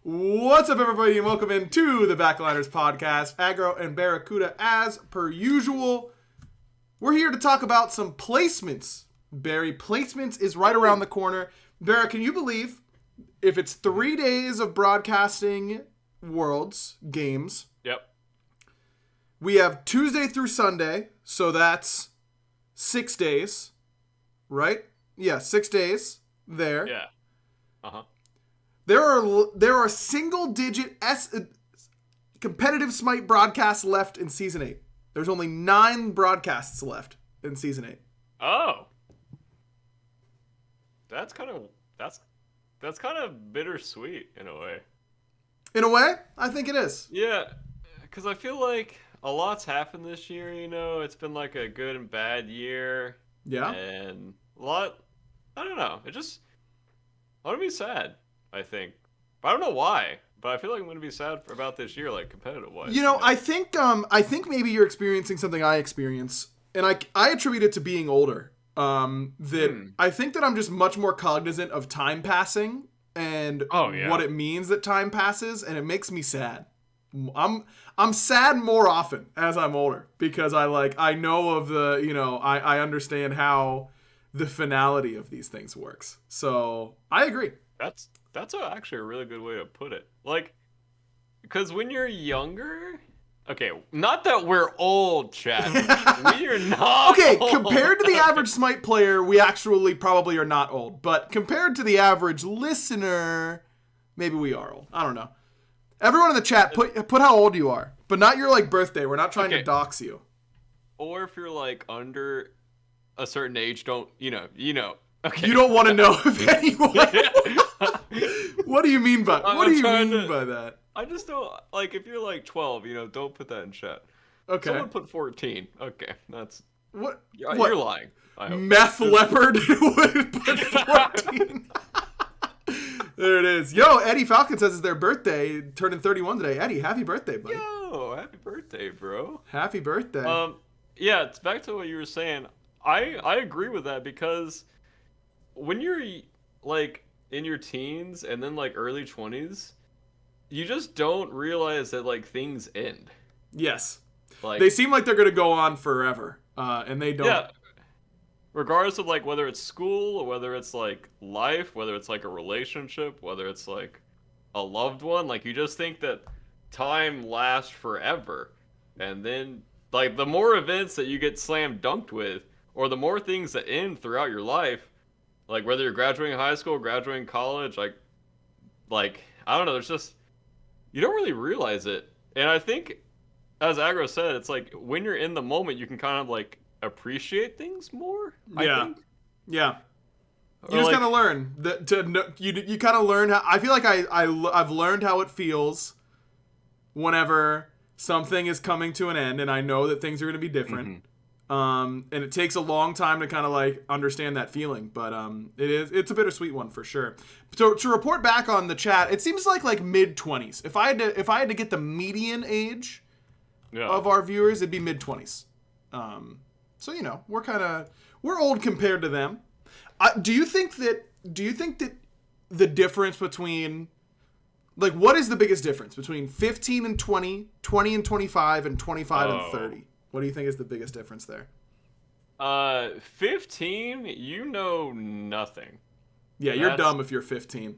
What's up, everybody, and welcome into the Backliners podcast. Aggro and Barracuda, as per usual. We're here to talk about some placements. Barry, placements is right around the corner. Barra, can you believe if it's 3 days of broadcasting Worlds games? Yep. We have Tuesday through Sunday, so that's 6 days, right? Yeah, 6 days there. Yeah. Uh-huh. There are single-digit competitive Smite broadcasts left in Season 8. There's only 9 broadcasts left in Season 8. Oh. That's kind of bittersweet in a way. In a way, I think it is. Yeah, because I feel like a lot's happened this year, It's been like a good and bad year. Yeah. And a lot, I don't know. I want to be sad, I think. But I don't know why. But I feel like I'm going to be sad about this year, like competitive-wise. I think maybe you're experiencing something I experience, and I attribute it to being older. I think that I'm just much more cognizant of time passing and what it means that time passes, and it makes me sad. I'm sad more often as I'm older because I know of the, I understand how the finality of these things works. So I agree. That's actually a really good way to put it. Like, because when you're younger, okay, not that we're old, Chad. We are not. Okay, old. Compared to the average Smite player, we actually probably are not old. But compared to the average listener, maybe we are old. I don't know. Everyone in the chat, put how old you are, but not your birthday. We're not trying to dox you. Or if you're under a certain age, don't Okay. You don't want to know if anyone. What do you mean by that? I just don't if you're 12, don't put that in chat. Okay. Someone put 14. Okay, that's what? You're lying. I hope. Meth leopard would put 14. There it is. Yo, Eddie Falcon says it's their birthday, turning 31 today. Eddie, happy birthday, buddy. Yo, happy birthday, bro. Happy birthday. Yeah, it's back to what you were saying. I agree with that because when you're in your teens and then early 20s, you just don't realize that things end. Yes. They seem like they're going to go on forever, and they don't. Yeah. Regardless of whether it's school or whether it's life, whether it's a relationship, whether it's a loved one, you just think that time lasts forever. And then the more events that you get slam dunked with, or the more things that end throughout your life, whether you're graduating high school, graduating college, I don't know, there's just, you don't really realize it. And I think, as Aggro said, it's when you're in the moment, you can kind of appreciate things more. I think. Yeah. You just kind of learn you kind of learn how. I feel like I've learned how it feels whenever something is coming to an end, and I know that things are going to be different. And it takes a long time to kind of understand that feeling, but it's a bittersweet one for sure. So to report back on the chat, it seems like mid-20s. If I had to get the median age of our viewers, it'd be mid-20s. So we're old compared to them. Do you think that the difference between what is the biggest difference between 15 and 20, 20 and 25, and 25 and 30? What do you think is the biggest difference there? 15, you know nothing. Yeah, you're dumb if you're 15.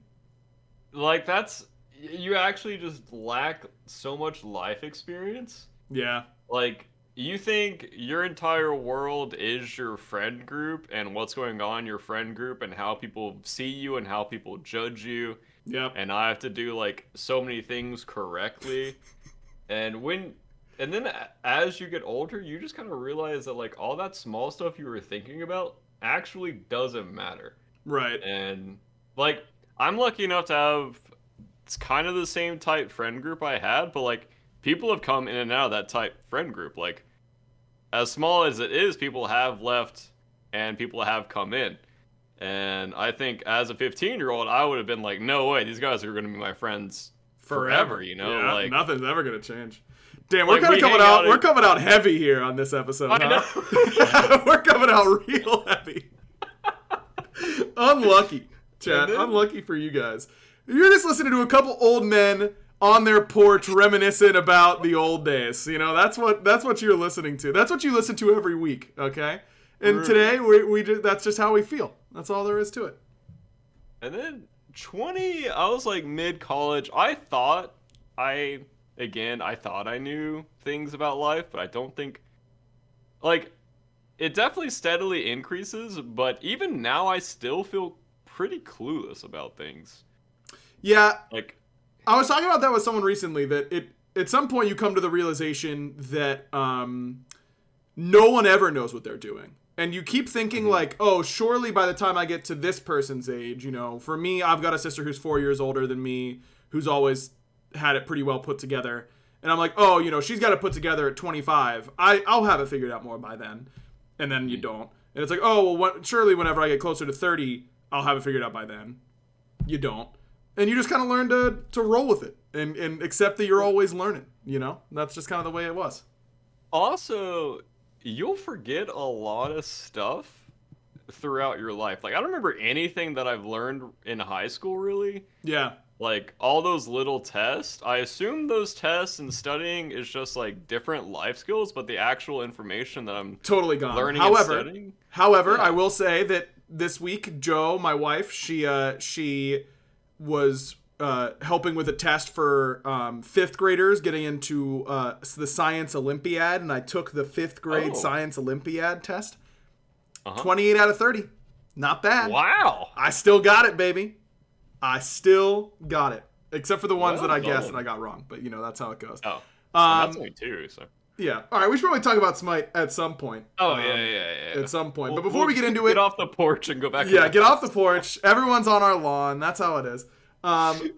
You actually just lack so much life experience. Yeah. You think your entire world is your friend group and what's going on in your friend group and how people see you and how people judge you. Yep. And I have to do so many things correctly. And then as you get older, you just kind of realize that all that small stuff you were thinking about actually doesn't matter. Right. And I'm lucky enough to have, it's kind of the same type friend group I had, but people have come in and out of that type friend group. As small as it is, people have left and people have come in. And I think as a 15-year-old, I would have been no way, these guys are going to be my friends forever, Yeah, nothing's ever going to change. Damn, we're kind of coming out. We're coming out heavy here on this episode. I know. We're coming out real heavy. Unlucky, Chad. Unlucky for you guys. You're just listening to a couple old men on their porch reminiscing about the old days. You know, that's what you're listening to. That's what you listen to every week, okay? And today we that's just how we feel. That's all there is to it. And then 20, I was like mid-college. I thought I knew things about life, but I don't think, like, it definitely steadily increases, but even now I still feel pretty clueless about things. Yeah. Like, I was talking about that with someone recently, that at some point you come to the realization that no one ever knows what they're doing. And you keep thinking like, oh, surely by the time I get to this person's age, you know, for me, I've got a sister who's 4 years older than me, who's always had it pretty well put together. And I'm like, oh, you know, she's got it put together at 25. I'll have it figured out more by then. And then you don't. And it's like, oh, well, surely whenever I get closer to 30, I'll have it figured out by then. You don't. And you just kind of learn to roll with it and accept that you're always learning, you know? That's just kind of the way it was. Also, you'll forget a lot of stuff throughout your life. Like, I don't remember anything that I've learned in high school, really. Yeah. Like, all those little tests, I assume those tests and studying is just, like, different life skills, but the actual information that I'm totally gone. Learning and studying. However, yeah. I will say that this week, Jo, my wife, she was helping with a test for 5th graders getting into the Science Olympiad, and I took the 5th grade Science Olympiad test. 28 out of 30. Not bad. Wow. I still got it, baby. I still got it. Except for the ones that I guessed and I got wrong. But, you know, that's how it goes. Oh. That's only 2, so. Yeah. All right, we should probably talk about Smite at some point. Oh, yeah. At some point. But before we get into it... Get off the porch and go back. Yeah, get off the porch. Everyone's on our lawn. That's how it is.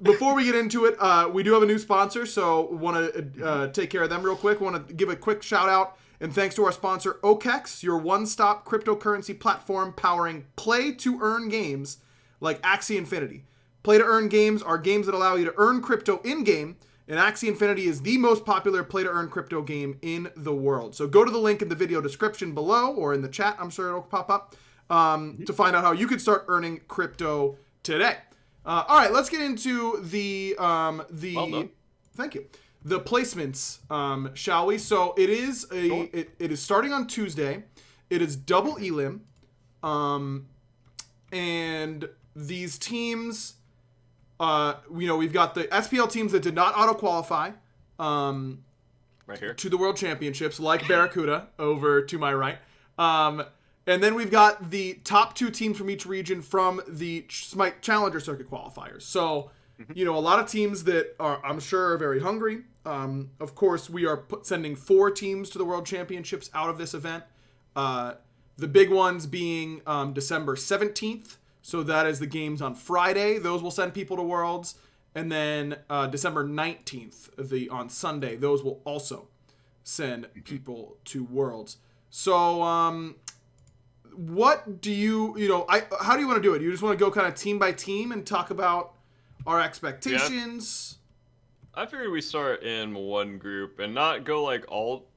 Before we get into it, we do have a new sponsor, so want to take care of them real quick. Want to give a quick shout out and thanks to our sponsor, OKEX, your one-stop cryptocurrency platform powering play-to-earn games like Axie Infinity. Play-to-earn games are games that allow you to earn crypto in-game, and Axie Infinity is the most popular play-to-earn crypto game in the world. So go to the link in the video description below, or in the chat, I'm sure it'll pop up, to find out how you can start earning crypto today. All right, let's get into the well done. Thank you. The placements, shall we? So it is it is starting on Tuesday. It is double elim, and these teams, we've got the SPL teams that did not auto qualify, right here, to the World Championships, like Barracuda over to my right. And then we've got the top 2 teams from each region from the Smite Challenger Circuit qualifiers. So, a lot of teams that are, I'm sure, are very hungry. Of course, we are sending 4 teams to the World Championships out of this event. The big ones being December 17th. So that is the games on Friday. Those will send people to Worlds. And then December 19th, on Sunday, those will also send people to Worlds. So, what do how do you want to do it? You just want to go kind of team by team and talk about our expectations? Yeah. I figured we start in one group and not go like all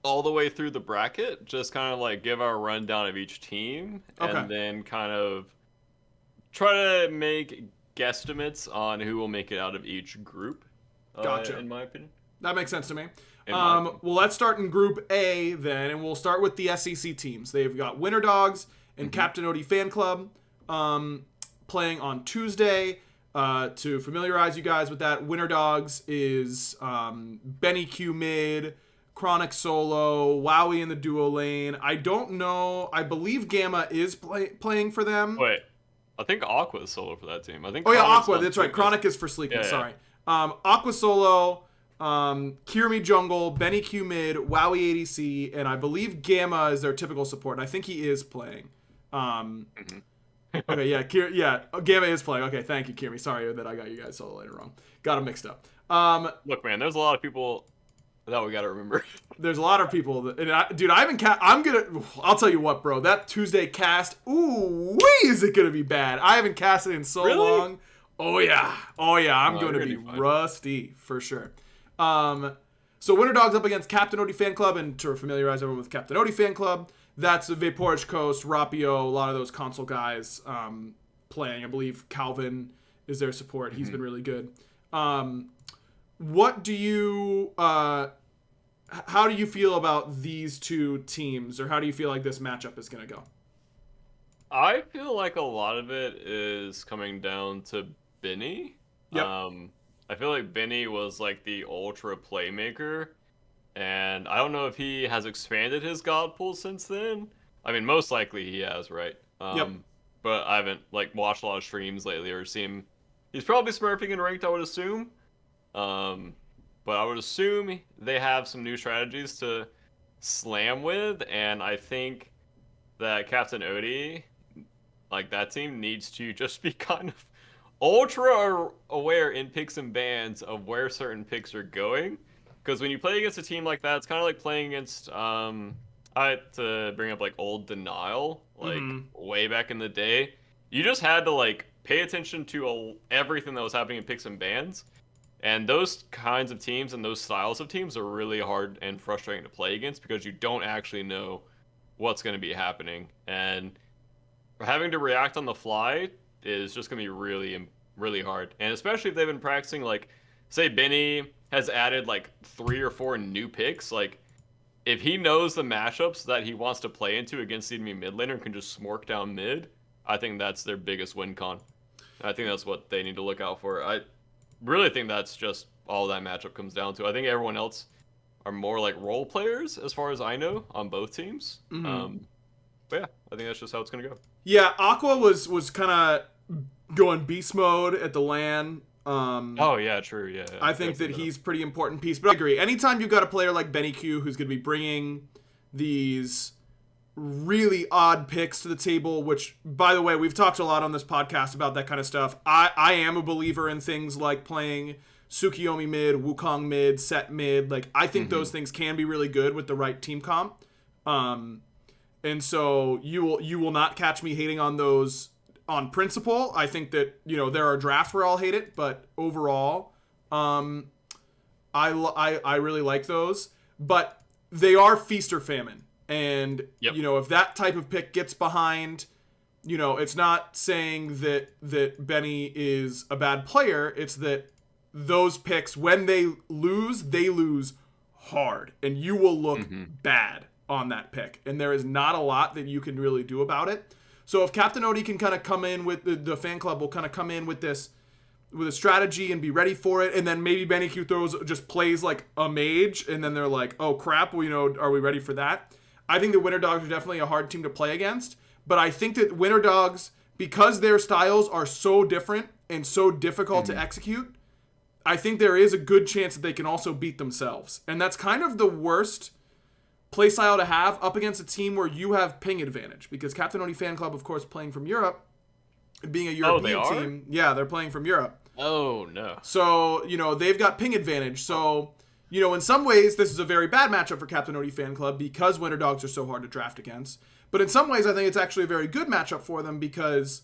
the way through the bracket, just kind of like give our rundown of each team and then kind of try to make guesstimates on who will make it out of each group. Gotcha. In my opinion. That makes sense to me. Well, let's start in Group A then, and we'll start with the SEC teams. They've got Winter Dogs and Captain Odie Fan Club playing on Tuesday. To familiarize you guys with that, Winter Dogs is Benny Q mid, Chronic solo, Wowie in the duo lane. I don't know. I believe Gamma is playing for them. Wait, I think Aqua is solo for that team. I think. Oh yeah, Aqua. That's right. Chronic is for sleeping. Yeah, sorry. Aqua solo. Kirimi jungle, Benny Q mid, Wowie ADC, and I believe Gamma is their typical support. And I think he is playing. Okay, yeah, Gamma is playing. Okay, thank you, Kirimi. Sorry that I got you guys solo later wrong. Got them mixed up. Look, man, there's a lot of people that we got to remember. There's a lot of people that, and I haven't I'll tell you what, bro. That Tuesday cast, is it gonna be bad? I haven't casted in so long. Oh yeah, I'm going to be rusty for sure. So Winter Dogs up against Captain Odie Fan Club, and to familiarize everyone with Captain Odie Fan Club, that's the Vaporage Coast, Rapio, a lot of those console guys playing. I believe Calvin is their support. He's been really good. What do you how do you feel about these two teams, or how do you feel like this matchup is going to go? I feel like a lot of it is coming down to Benny. Yep. I feel like Benny was like the ultra playmaker, and I don't know if he has expanded his god pool since then. I mean, most likely he has, right? Yep. But I haven't like watched a lot of streams lately or seen him. He's probably smurfing in ranked, I would assume. Um, but I would assume they have some new strategies to slam with, and I think that Captain Odie, like that team, needs to just be kind of ultra aware in picks and bans of where certain picks are going. Because when you play against a team like that, it's kind of like playing against I had to bring up like old Denial, like way back in the day. You just had to like pay attention to everything that was happening in picks and bans. And those kinds of teams and those styles of teams are really hard and frustrating to play against because you don't actually know what's going to be happening. And having to react on the fly is just going to be really, really hard. And especially if they've been practicing, like, say Benny has added like 3 or 4 new picks, like, if he knows the matchups that he wants to play into against the enemy mid laner and can just smork down mid, I think that's their biggest win con. I think that's what they need to look out for. I really think that's just all that matchup comes down to. I think everyone else are more like role players, as far as I know, on both teams. But yeah, I think that's just how it's gonna go. Yeah, Aqua was kind of going beast mode at the LAN. Oh yeah, true. Yeah, I think that he's a pretty important piece. But I agree. Anytime you've got a player like Benny Q who's going to be bringing these really odd picks to the table, which, by the way, we've talked a lot on this podcast about that kind of stuff. I am a believer in things like playing Tsukiyomi mid, Wukong mid, Set mid. Like, I think those things can be really good with the right team comp. And so you will not catch me hating on those on principle. I think that, there are drafts where I'll hate it, but overall, I really like those. But they are feast or famine. And, if that type of pick gets behind, it's not saying that Benny is a bad player. It's that those picks, when they lose hard. And you will look bad on that pick. And there is not a lot that you can really do about it. So if Captain Odie can kind of come in with the fan club will kind of come in with a strategy and be ready for it, and then maybe Benny Q just plays like a mage, and then they're like, oh crap, well, are we ready for that? I think the Winter Dogs are definitely a hard team to play against, but I think that Winter Dogs, because their styles are so different and so difficult to execute, I think there is a good chance that they can also beat themselves. And that's kind of the worst playstyle to have up against a team where you have ping advantage, because Captain Odie Fan Club, of course, playing from Europe, being a European team, yeah, they're playing from Europe. Oh no. So they've got ping advantage. So in some ways this is a very bad matchup for Captain Odie Fan Club because Winter Dogs are so hard to draft against. But in some ways I think it's actually a very good matchup for them because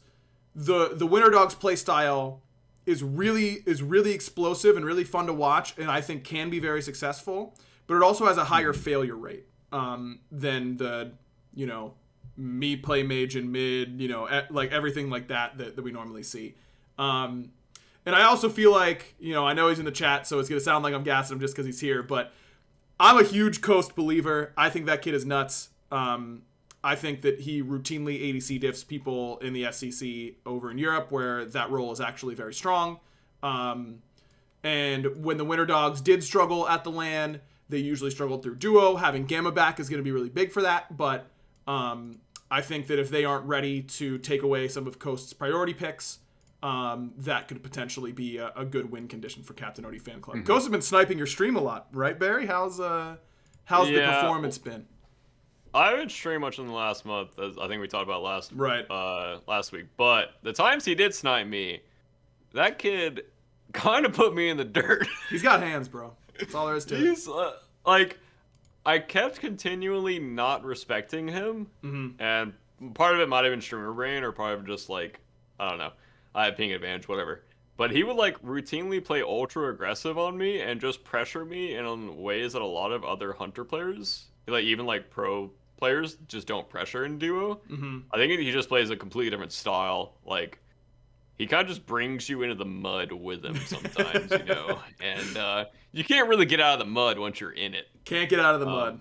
the Winter Dogs play style is really explosive and really fun to watch, and I think can be very successful. But it also has a higher failure rate than the, me play mage and mid, like everything like that we normally see. And I also feel like, I know he's in the chat, so it's going to sound like I'm gassing him just because he's here, but I'm a huge Coast believer. I think that kid is nuts. I think that he routinely ADC diffs people in the SCC over in Europe, where that role is actually very strong. And when the Winter Dogs did struggle at the LAN, they usually struggled through duo. Having Gamma back is going to be really big for that, but I think that if they aren't ready to take away some of Coast's priority picks, that could potentially be a good win condition for Captain Odie Fan Club. Coast has been sniping your stream a lot, right, Barry? How's the performance been? I haven't streamed much in the last month, as I think we talked about last week. But the times he did snipe me, that kid kind of put me in the dirt. He's got hands, bro. That's all there is to it. He's I kept continually not respecting him, and part of it might have been streamer brain, or part of it just like, I don't know, I have ping advantage, whatever. But he would like routinely play ultra aggressive on me and just pressure me in ways that a lot of other hunter players, like even like pro players, just don't pressure in duo. I think he just plays a completely different style. Like, he kind of just brings you into the mud with him sometimes, you know, and you can't really get out of the mud once you're in it. Can't get out of the mud.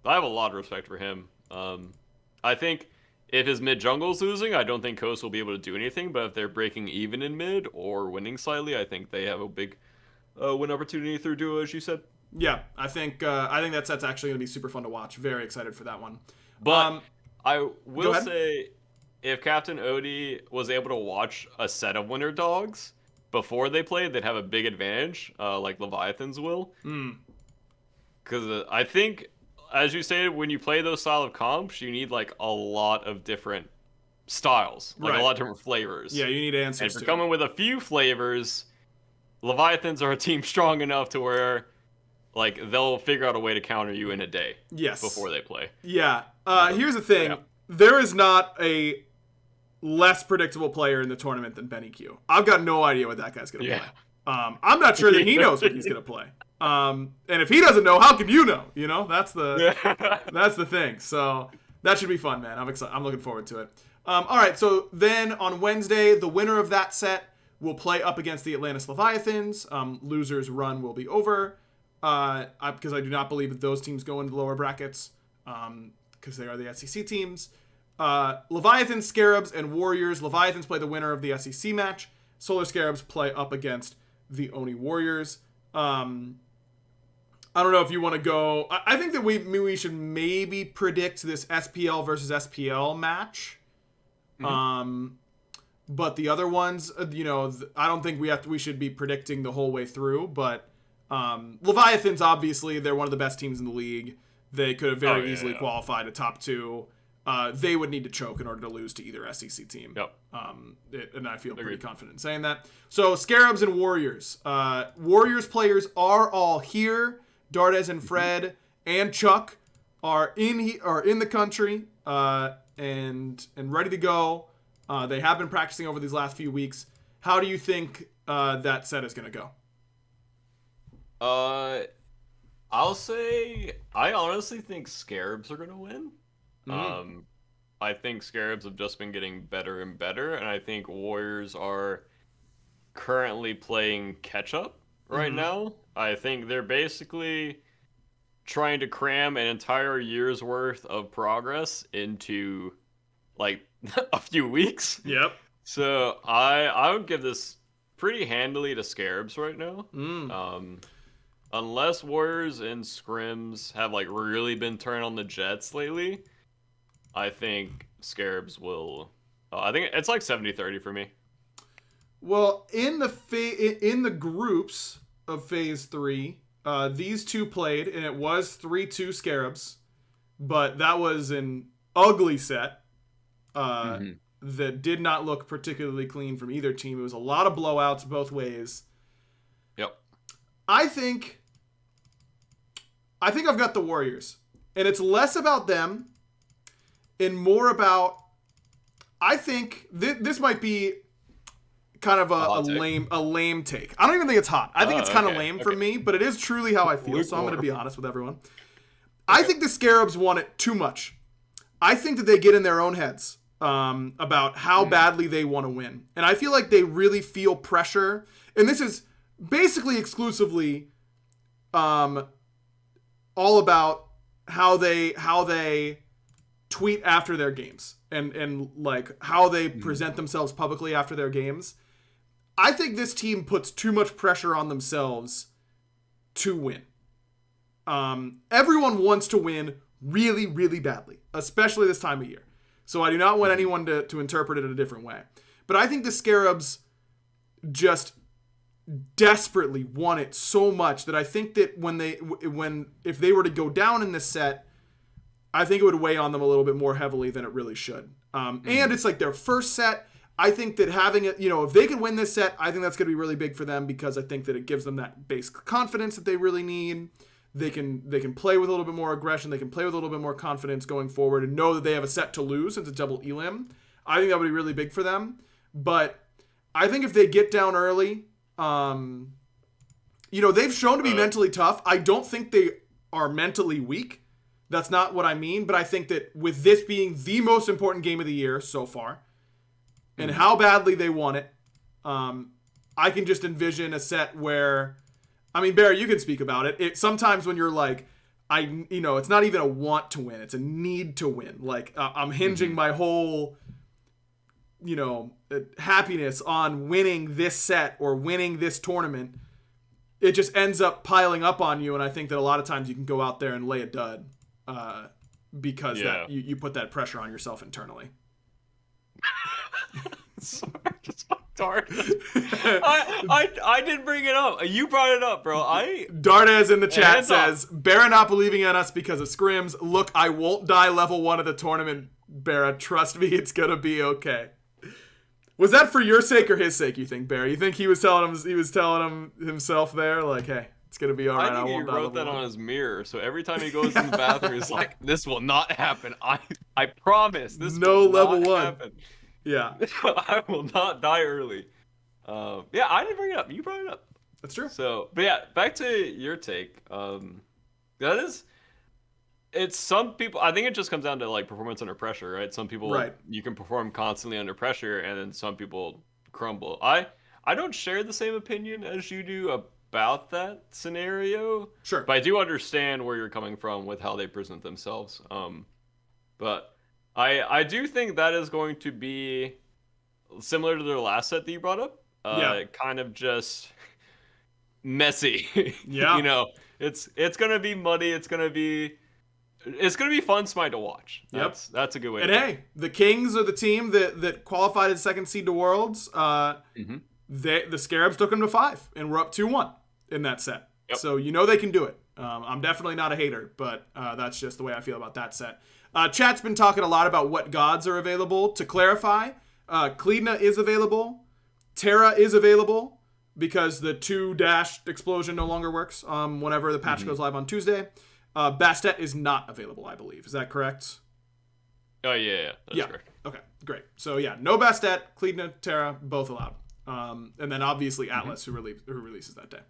I have a lot of respect for him. I think if his mid jungle's losing, I don't think Coast will be able to do anything. But if they're breaking even in mid or winning slightly, I think they have a big win opportunity through duo, as you said. Yeah, I think that set's actually going to be super fun to watch. Very excited for that one. But I will say, if Captain Odie was able to watch a set of Winter Dogs before they played, they'd have a big advantage, like Leviathans will. Because I think, as you stated, when you play those style of comps, you need like a lot of different styles, like a lot of different flavors. Yeah, you need answers. And if you're coming with a few flavors, Leviathans are a team strong enough to where, like, they'll figure out a way to counter you in a day. Yes. Before they play. Yeah. Here's the thing: there is not a less predictable player in the tournament than Benny Q. I've got no idea what that guy's gonna play. I'm not sure that he knows what he's gonna play. And if he doesn't know, how can you know? You know, that's the thing. So that should be fun, man. I'm excited. I'm looking forward to it. All right. So then on Wednesday, the winner of that set will play up against the Atlantis Leviathans. Losers' run will be over. Because I do not believe that those teams go into the lower brackets. Because they are the SEC teams. Leviathans, Scarabs, and Warriors. Leviathans play the winner of the SEC match. Solar Scarabs play up against the Oni Warriors. I don't know if you want to go. I think that we should maybe predict this SPL versus SPL match. But the other ones, you know, I don't think we should be predicting the whole way through. But Leviathans, obviously, they're one of the best teams in the league. They could have very easily qualified a top two. They would need to choke in order to lose to either SEC team. Yep. And I feel pretty confident in saying that. So Scarabs and Warriors. Warriors players are all here. Dardes and Fred and Chuck are in the country and ready to go. They have been practicing over these last few weeks. How do you think that set is going to go? I'll say I honestly think Scarabs are going to win. I think Scarabs have just been getting better and better, and I think Warriors are currently playing catch-up right now. I think they're basically trying to cram an entire year's worth of progress into, like, a few weeks. Yep. So I would give this pretty handily to Scarabs right now. Unless Warriors and Scrims have, like, really been turned on the Jets lately, I think Scarabs will... I think it's like 70-30 for me. Well, in the groups of Phase 3, these two played, and it was 3-2 Scarabs, but that was an ugly set that did not look particularly clean from either team. It was a lot of blowouts both ways. Yep. I think I've got the Warriors, and it's less about them and more about, I think this might be kind of a lame take. I don't even think it's hot. I think it's kind of lame for me, but it is truly how I feel, so I'm going to be honest with everyone. I think the Scarabs want it too much. I think that they get in their own heads about how badly they want to win. And I feel like they really feel pressure. And this is basically exclusively all about how they tweet after their games and like how they present themselves publicly after their games. I think this team puts too much pressure on themselves to win. Everyone wants to win really, really badly, especially this time of year. So I do not want anyone to interpret it in a different way. But I think the Scarabs just desperately want it so much that I think that if they were to go down in this set, I think it would weigh on them a little bit more heavily than it really should. And it's like their first set. I think that having it, you know, if they can win this set, I think that's going to be really big for them because I think that it gives them that base confidence that they really need. They can play with a little bit more aggression. They can play with a little bit more confidence going forward and know that they have a set to lose since it's double elim. I think that would be really big for them. But I think if they get down early, you know, they've shown to be mentally tough. I don't think they are mentally weak. That's not what I mean. But I think that with this being the most important game of the year so far, and how badly they want it. I can just envision a set where, I mean, Barry, you can speak about it. Sometimes when you're like, it's not even a want to win; it's a need to win. Like I'm hinging my whole, happiness on winning this set or winning this tournament. It just ends up piling up on you, and I think that a lot of times you can go out there and lay a dud because that you put that pressure on yourself internally. Sorry, just Dart. I didn't bring it up. You brought it up, bro. Dartez in the chat says, Barra not believing in us because of scrims. Look, I won't die level 1 of the tournament, Barra. Trust me, it's gonna be okay. Was that for your sake or his sake, you think, Barry? You think he was telling him himself there, like, hey, it's gonna be all right. I think he wrote that on his mirror, so every time he goes in the bathroom, he's like, "This will not happen. I promise. This will level not 1 happen. Yeah, I will not die early." Yeah, I didn't bring it up. You brought it up. That's true. So, but yeah, back to your take. It's some people. I think it just comes down to like performance under pressure, right? Some people, you can perform constantly under pressure, and then some people crumble. I don't share the same opinion as you do about that scenario. Sure. But I do understand where you're coming from with how they present themselves. But I do think that is going to be similar to their last set that you brought up. Kind of just messy. Yeah. It's gonna be muddy. It's gonna be fun Smite to watch. That's a good way. And hey, the Kings are the team that qualified as second seed to Worlds. The Scarabs took them to 5, and we're up 2-1 in that set. Yep. So they can do it. I'm definitely not a hater, but that's just the way I feel about that set. Chat's been talking a lot about what gods are available. To clarify, Kleedna is available. Terra is available because the 2- explosion no longer works whenever the patch goes live on Tuesday. Bastet is not available, I believe. Is that correct? Oh, yeah. That's correct. Okay, great. So, no Bastet, Kleedna, Terra, both allowed. And then, obviously, Atlas, who releases that day.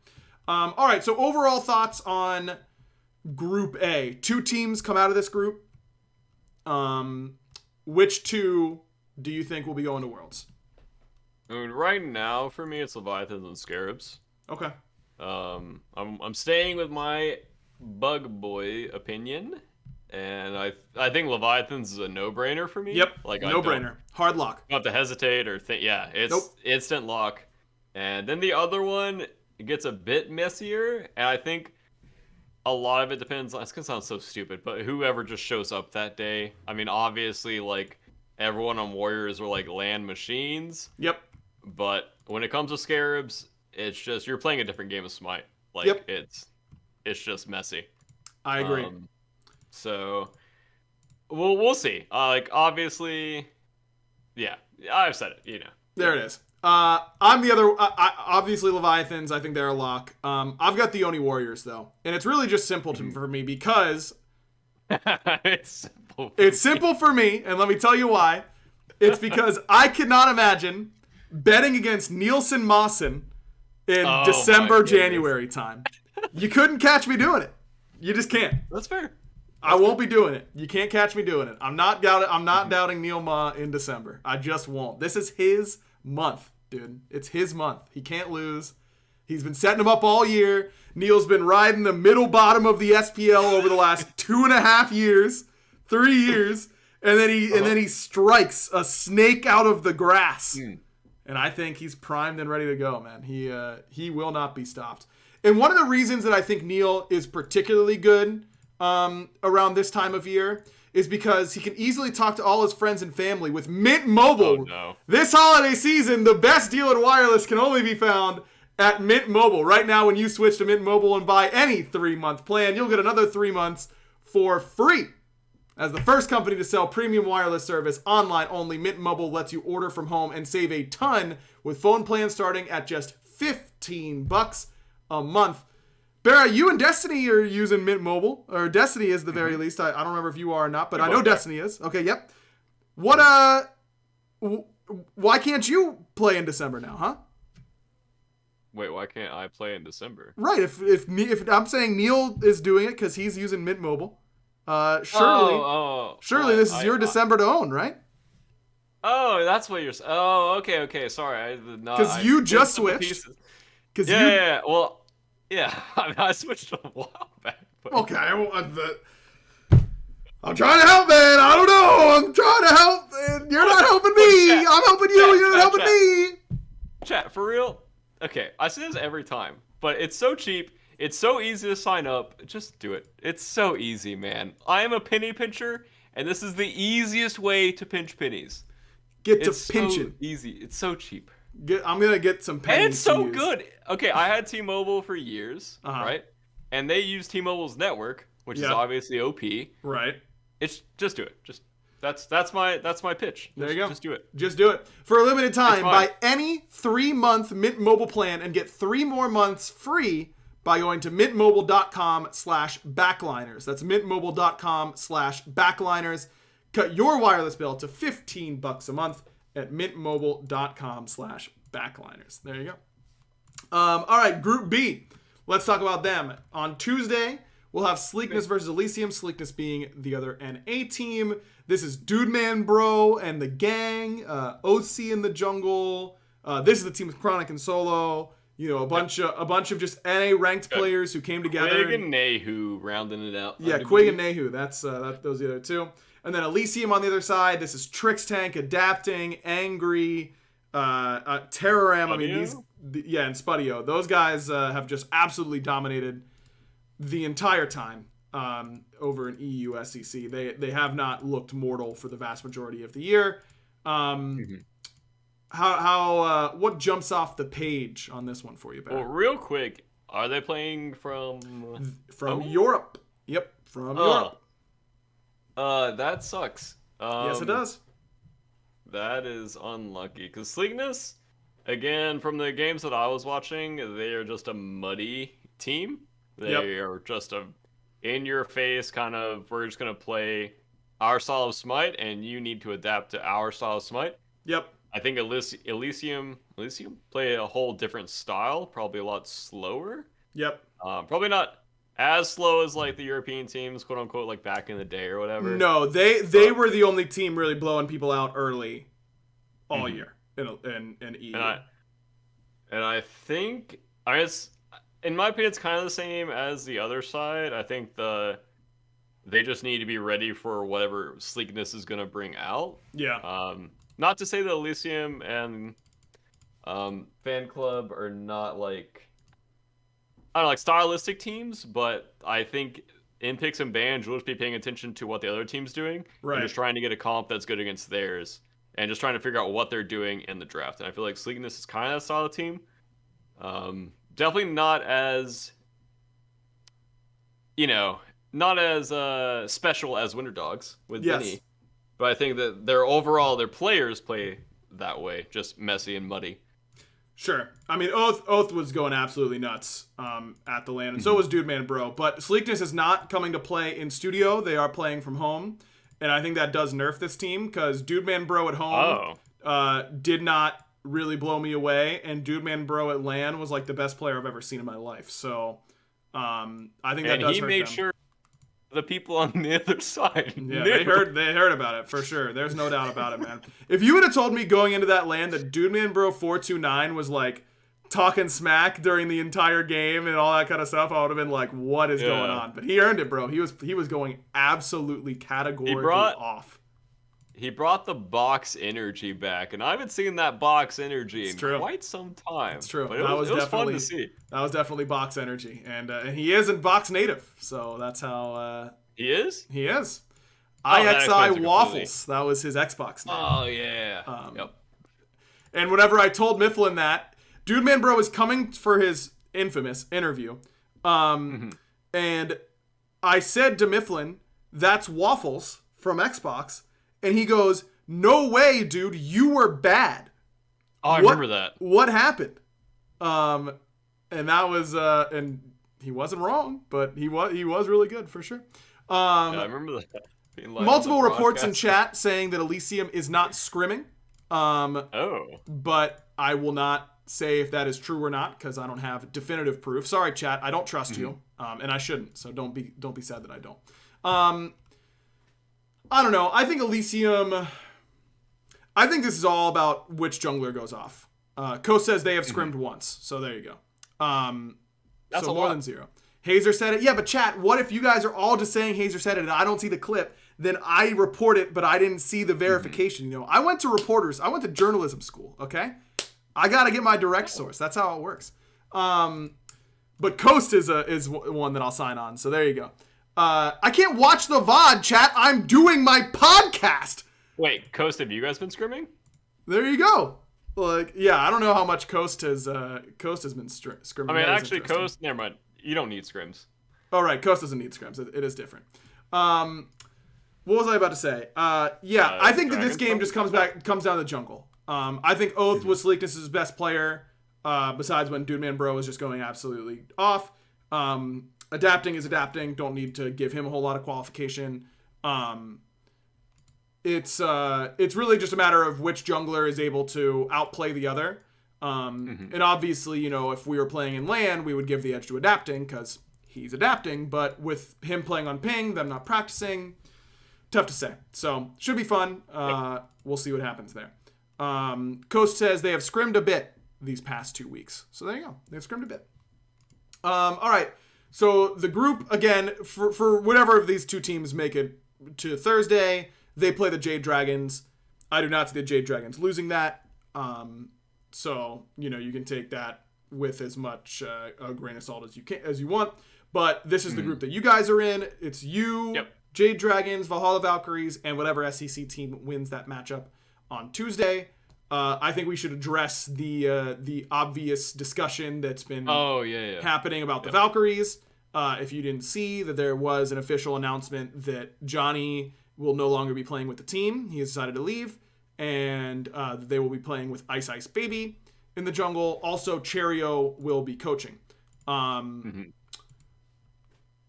All right, so overall thoughts on Group A. 2 teams come out of this group. Which 2 do you think will be going to Worlds? I mean, right now, for me, it's Leviathans and Scarabs. Okay. I'm staying with my Bug Boy opinion, and I think Leviathans is a no-brainer for me. Yep, like no-brainer. Hard lock. Don't have to hesitate or think. Yeah, it's instant lock. And then the other one, it gets a bit messier, and I think a lot of it depends on, it's gonna sound so stupid, but whoever just shows up that day. I mean, obviously, like, everyone on Warriors are like land machines. Yep. But when it comes to Scarabs, it's just, you're playing a different game of Smite. Like, it's just messy. I agree. So, we'll see. Like, obviously, yeah, I've said it, There it is. I'm the other, obviously Leviathans, I think they're a lock. I've got the Oni Warriors, though. And it's really just simple for me because... It's simple for me, and let me tell you why. It's because I cannot imagine betting against Nielsen Mawson in December, January time. You couldn't catch me doing it. You just can't. That's fair. I won't be doing it. You can't catch me doing it. I'm not doubting Neil Ma in December. I just won't. This is his month, dude. It's his month. He can't lose. He's been setting him up all year. Neil's been riding the middle bottom of the SPL over the last 2.5 years, 3 years, and then he strikes a snake out of the grass. And I think he's primed and ready to go, man. He will not be stopped. And one of the reasons that I think Neil is particularly good around this time of year is because he can easily talk to all his friends and family with Mint Mobile. Oh, no. This holiday season, the best deal in wireless can only be found at Mint Mobile. Right now, when you switch to Mint Mobile and buy any 3-month plan, you'll get another 3 months for free. As the first company to sell premium wireless service online only, Mint Mobile lets you order from home and save a ton with phone plans starting at just $15 a month. Barra, you and Destiny are using Mint Mobile, or Destiny is the very least. I don't remember if you are or not, but I know Destiny is. Okay, yep. What, why can't you play in December now, huh? Wait, why can't I play in December? Right, if I'm saying Neil is doing it because he's using Mint Mobile, surely this is your December to own, right? Oh, that's what you're. Oh, okay, okay. Sorry, I did not. Because I you just mixed up the switched. pieces. Because Yeah, yeah, you. yeah. Well, yeah. I, mean, I switched a while back, but Okay, I'm trying to help, man. I don't know. I'm trying to help, and you're not helping look, me. I'm helping you. You're not helping me. chat for real. Okay, I say this every time, but it's so cheap. It's so easy to sign up. Just do it. It's so easy, man. I am a penny pincher, and this is the easiest way to pinch pennies. Get to It's so pinching. easy. It's so cheap. I'm gonna get some And it's pennies to so use. good. Okay, I had T-Mobile for years, Uh-huh. right? And they use T-Mobile's network, which is Yep. obviously OP. Right. It's just do it. Just that's my pitch. There you go. Just do it. Just do it. For a limited time, fine. buy any 3-month Mint Mobile plan and get 3 more months free by going to mintmobile.com/backliners. That's mintmobile.com/backliners. Cut your wireless bill to $15 a month at mintmobile.com/backliners. There you go. All right, Group B. Let's talk about them. On Tuesday, we'll have Sleekness versus Elysium. Sleekness being the other NA team. This is Dude Man Bro and the gang. OC in the jungle. This is the team with Chronic and Solo. You know, a bunch of just NA ranked players who came together. Quig and Nehu rounding it out. Yeah, Quig and Nehu. That's those are the other two. And then Elysium on the other side. This is Trix Tank, Adapting, Angry, Terroram. I mean, and Spudio. Those guys have just absolutely dominated the entire time over in EU SEC. They have not looked mortal for the vast majority of the year. What jumps off the page on this one for you, Ben? Well, real quick, are they playing from Europe? Yep, from Europe. That sucks. Yes, it does. That is unlucky. Because Sleekness, again, from the games that I was watching, they are just a muddy team. They are just a in-your-face kind of, we're just going to play our style of Smite, and you need to adapt to our style of Smite. Yep. I think Elysium play a whole different style, probably a lot slower. Yep. Probably not as slow as like the European teams, quote unquote, like back in the day or whatever. No, they were the only team really blowing people out early all year in EU. And I think in my opinion, it's kind of the same as the other side. I think they just need to be ready for whatever Sleekness is going to bring out. Yeah. Not to say that Elysium and Fan Club are not like, I don't know, like stylistic teams, but I think in picks and bans, you'll just be paying attention to what the other team's doing. Right. And just trying to get a comp that's good against theirs. And just trying to figure out what they're doing in the draft. And I feel like Sleekness is kind of that style of team. Definitely not as, not as special as Winter Dogs with Benny. But I think that their players play that way, just messy and muddy. Sure. I mean, Oath was going absolutely nuts at the LAN, and so was Dude Man Bro. But Sleekness is not coming to play in studio. They are playing from home. And I think that does nerf this team, because Dude Man Bro at home did not really blow me away. And Dude Man Bro at LAN was like the best player I've ever seen in my life. So I think that does hurt them. And he made sure the people on the other side knew. They heard about it for sure. There's no doubt about it, man. If you would have told me going into that LAN that Dude Man Bro 429 was like talking smack during the entire game and all that kind of stuff, I would have been like, what is going on? But he earned it, bro. He was going absolutely categorically off. He brought the box energy back, and I haven't seen that box energy in quite some time. It's true. But it was fun to see. That was definitely box energy, and he is in box native, so that's how. He is. He is. IXI Waffles. That was his Xbox name. Oh yeah. Yep. And whenever I told Mifflin that, Dude Man Bro was coming for his infamous interview, and I said to Mifflin, "That's Waffles from Xbox." And he goes, "No way, dude, you were bad." Oh, I remember that. What happened? And that was, and he wasn't wrong, but he was really good for sure. Yeah, I remember that. Multiple reports in chat saying that Elysium is not scrimming. But I will not say if that is true or not, because I don't have definitive proof. Sorry, chat, I don't trust you, and I shouldn't. So don't be sad that I don't. I don't know. I think Elysium. I think this is all about which jungler goes off. Coast says they have scrimmed once, so there you go. That's so a more lot. than 0. Hazer said it. Yeah, but chat, what if you guys are all just saying Hazer said it and I don't see the clip? Then I report it, but I didn't see the verification. You know, I went to reporters. I went to journalism school, okay? I got to get my direct source. That's how it works. But Coast is one that I'll sign on, so there you go. I can't watch the VOD, chat. I'm doing my podcast. Wait, Coast, have you guys been scrimming? There you go. Like, yeah, I don't know how much Coast has been scrimming. I mean, actually, Coast, never mind. You don't need scrims. Oh, right. Coast doesn't need scrims. It is different. What was I about to say? I think that this game just comes down to the jungle. I think Oath was Sleekness's best player, besides when Dude Man Bro was just going absolutely off. Adapting is adapting. Don't need to give him a whole lot of qualification. It's really just a matter of which jungler is able to outplay the other. And obviously, you know, if we were playing in LAN, we would give the edge to adapting because he's adapting. But with him playing on ping, them not practicing, tough to say. So should be fun. We'll see what happens there. Coast says they have scrimmed a bit these past 2 weeks. So there you go. They've scrimmed a bit. All right. So the group, again, for whatever of these two teams make it to Thursday, they play the Jade Dragons. I do not see the Jade Dragons losing that. So, you know, you can take that with as much a grain of salt as you want. But this is the group that you guys are in. It's you, Jade Dragons, Valhalla Valkyries, and whatever SCC team wins that matchup on Tuesday. I think we should address the obvious discussion that's been happening about the Valkyries. If you didn't see that there was an official announcement that Johnny will no longer be playing with the team. He has decided to leave. And they will be playing with Ice Ice Baby in the jungle. Also, Cherio will be coaching.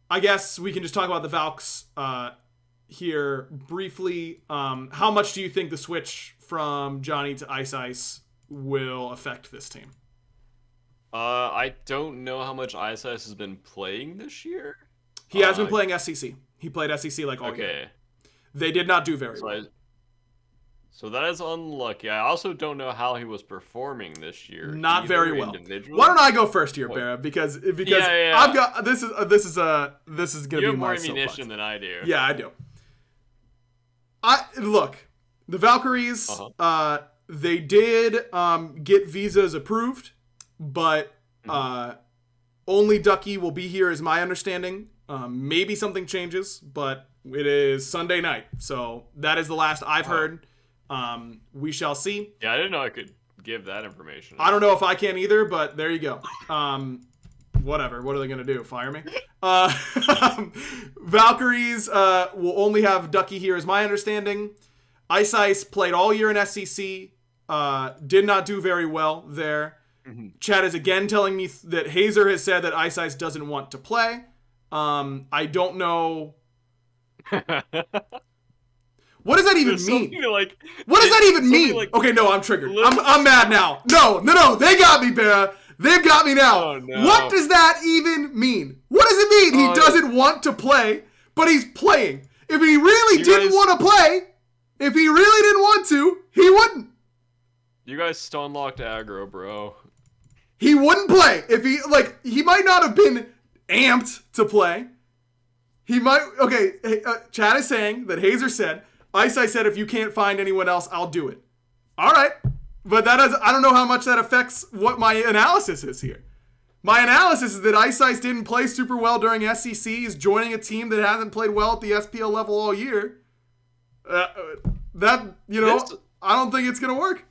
I guess we can just talk about the Valks here briefly. How much do you think the switch from Johnny to Ice Ice will affect this team? I don't know how much Ice Ice has been playing this year. He has been playing SCC. He played SCC like all year. They did not do very well. So that is unlucky. I also don't know how he was performing this year. Not very well. Why don't I go first here, Barra? Because I've got this is gonna be my soapbox. You have more ammunition than I do. Yeah, I do. Look, the Valkyries. They did get visas approved, but only Ducky will be here, is my understanding. Maybe something changes, but it is Sunday night, so that is the last I've heard. We shall see. Yeah, I didn't know I could give that information. I don't know if I can either, but there you go. Whatever. What are they going to do? Fire me? Valkyries will only have Ducky here, is my understanding. Ice Ice played all year in SCC. Did not do very well there. Chad is again telling me that Hazer has said that Ice Ice doesn't want to play. I don't know. What does that even mean? What does that even mean? Okay, no, I'm triggered. I'm mad now. No. They got me, Barra. They've got me now. Oh, no. What does that even mean? What does it mean? He doesn't want to play, but he's playing. If he really didn't want to play, if he really didn't want to, he wouldn't. You guys stun locked aggro, bro. He wouldn't play. If he might not have been amped to play. He might. Okay, Chad is saying that Hazer said, Ice said, if you can't find anyone else, I'll do it. All right. But I don't know how much that affects what my analysis is here. My analysis is that Ice didn't play super well during SCC. He's joining a team that hasn't played well at the SPL level all year. I don't think it's going to work.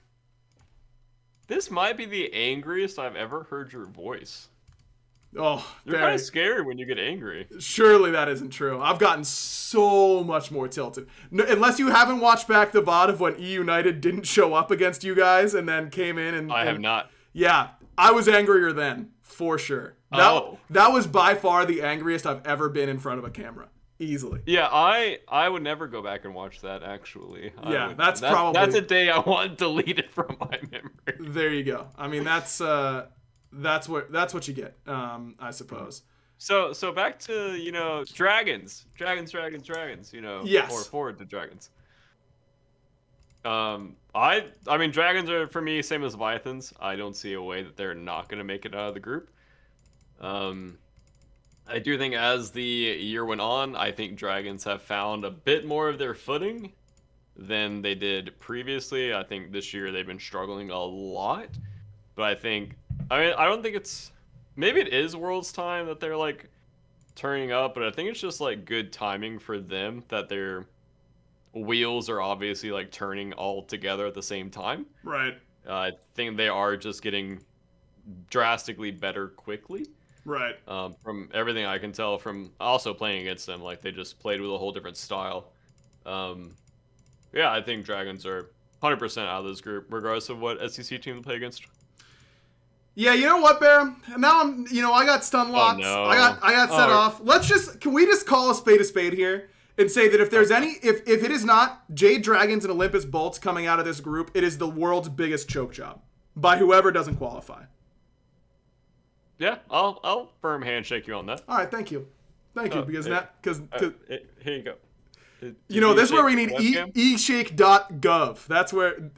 This might be the angriest I've ever heard your voice. Oh, you're kind of scary when you get angry. Surely that isn't true. I've gotten so much more tilted. No, unless you haven't watched back the VOD of when E United didn't show up against you guys and then came in and... I have not. Yeah, I was angrier then, for sure. That was by far the angriest I've ever been in front of a camera. Easily. Yeah, I would never go back and watch that, actually. Yeah, that's a day I want deleted from my memory. There you go. I mean, that's what you get, I suppose. So back to, dragons, yes. Or forward to dragons. I mean, dragons are for me same as Leviathans. I don't see a way that they're not going to make it out of the group. I do think as the year went on, I think dragons have found a bit more of their footing than they did previously. I think this year they've been struggling a lot, but I don't think it's, maybe it is World's time that they're like turning up, but I think it's just like good timing for them that their wheels are obviously like turning all together at the same time. Right. I think they are just getting drastically better quickly. Right. From everything I can tell from also playing against them, like they just played with a whole different style. Yeah, I think dragons are 100% out of this group, regardless of what SEC team they play against. Yeah, you know what, Bear? Now I got stun locks. Oh, no. I got set off. Can we just call a spade here and say that if there's if it is not Jade Dragons and Olympus Bolts coming out of this group, it is the world's biggest choke job by whoever doesn't qualify. Yeah, I'll firm handshake you on that. All right, thank you, because here you go. This is where we need eShake.gov. That's where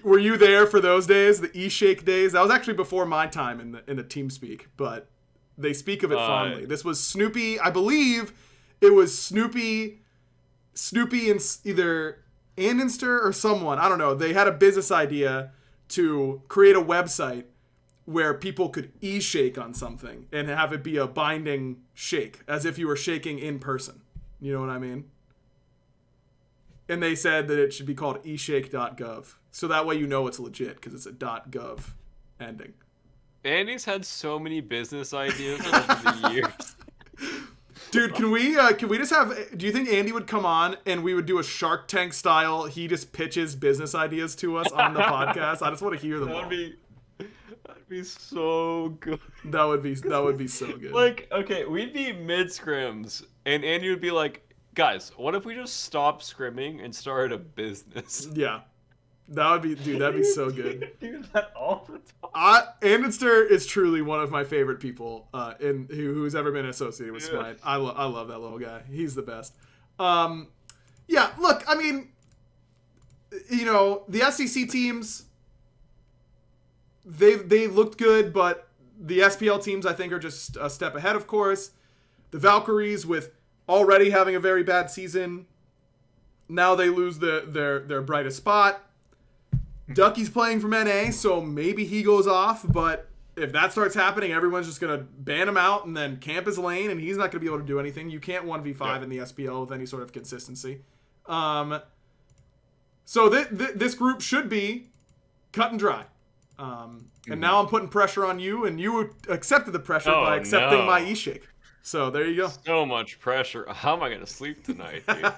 were you there for those days, the eShake days? That was actually before my time in the TeamSpeak, but they speak of it fondly. This was Snoopy, I believe it was Snoopy and either Andinster or someone, I don't know. They had a business idea to create a website where people could e-shake on something and have it be a binding shake, as if you were shaking in person. You know what I mean? And they said that it should be called eShake.gov. So that way you know it's legit, because it's a .gov ending. Andy's had so many business ideas over the years. Dude, can we just have, do you think Andy would come on and we would do a Shark Tank style, he just pitches business ideas to us on the podcast? I just want to hear them all. That'd be so good. That would be so good. Like, okay, we'd be mid scrims, and Andy would be like, "Guys, what if we just stop scrimming and started a business?" Yeah, that'd be so good. Do that all the time. Andinster is truly one of my favorite people who's ever been associated with Smite. I love that little guy. He's the best. Yeah, look, I mean, the SEC teams, they looked good, but the SPL teams I think are just a step ahead, of course. The Valkyries, with already having a very bad season, now they lose their brightest spot. Ducky's playing from NA, so maybe he goes off, but if that starts happening, everyone's just going to ban him out, and then camp his lane, and he's not going to be able to do anything. You can't 1v5 in the SPL with any sort of consistency. So this group should be cut and dry. And now I'm putting pressure on you, and you accepted the pressure by accepting my e-shake. So there you go. So much pressure. How am I going to sleep tonight, dude?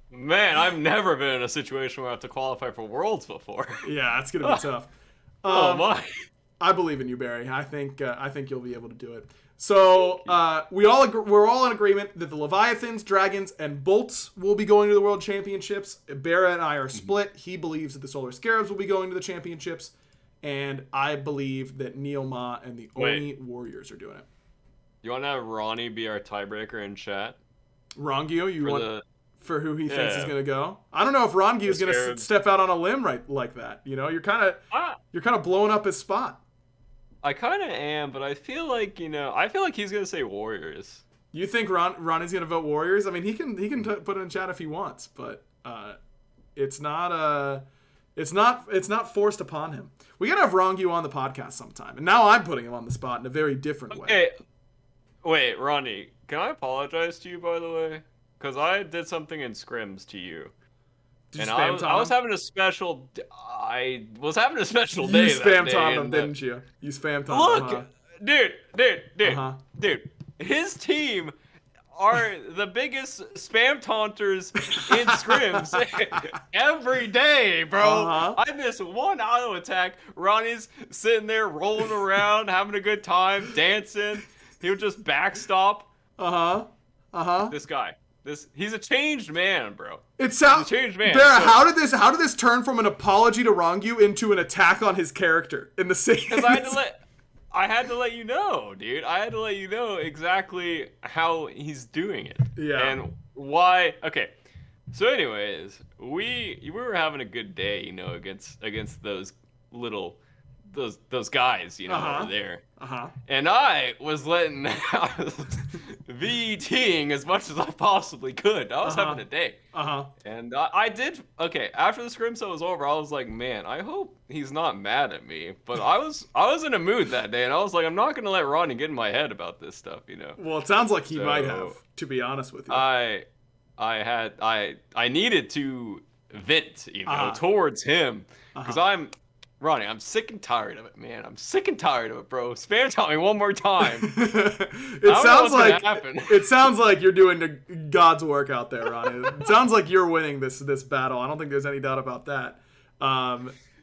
Man, I've never been in a situation where I have to qualify for Worlds before. Yeah, it's going to be tough. Oh my! I believe in you, Barry. I think you'll be able to do it. So we're all in agreement that the Leviathans, Dragons, and Bolts will be going to the World Championships. Barra and I are split. He believes that the Solar Scarabs will be going to the championships, and I believe that Neil Ma and the Oni Warriors are doing it. You want to have Ronnie be our tiebreaker in chat? Rongio, for who he thinks is going to go? I don't know if Rongio is going to step out on a limb right like that. You're kind of blowing up his spot. I kind of am, but I feel like he's gonna say Warriors. You think Ronnie's gonna vote Warriors? I mean, he can put it in chat if he wants, but it's not forced upon him. We gotta have Rongu on the podcast sometime, and now I'm putting him on the spot in a very different way. Wait, Ronnie, can I apologize to you, by the way? Because I did something in scrims to you. And I was having a special. I was having a special day. You spammed on him, didn't you? You spammed on him. Look, dude. His team are the biggest spam taunters in scrims every day, bro. I miss one auto attack. Ronnie's sitting there rolling around, having a good time, dancing. He would just backstop. This guy. He's a changed man, bro. He's a changed man. Barra, how did this turn from an apology to Rongu into an attack on his character in the same? Because I had to let you know, dude. I had to let you know exactly how he's doing it. Yeah. And why. Okay. So, anyways, we were having a good day, against those little those guys, over Uh-huh. there. Uh-huh. And I was I was VTing as much as I possibly could. I was Uh-huh. having a day. Uh-huh. And I did okay. After the scrimshow was over, I was like, man, I hope he's not mad at me. But I was in a mood that day, and I was like, I'm not gonna let Ronnie get in my head about this stuff. Well, it sounds like he might have, So to be honest with you. I I needed to vent, Uh-huh. towards him because Uh-huh. Ronnie. I'm sick and tired of it, man. I'm sick and tired of it, bro. Spam taught me one more time. I it don't know sounds what's gonna like happen. it sounds like you're doing God's work out there, Ronnie. It sounds like you're winning this battle. I don't think there's any doubt about that.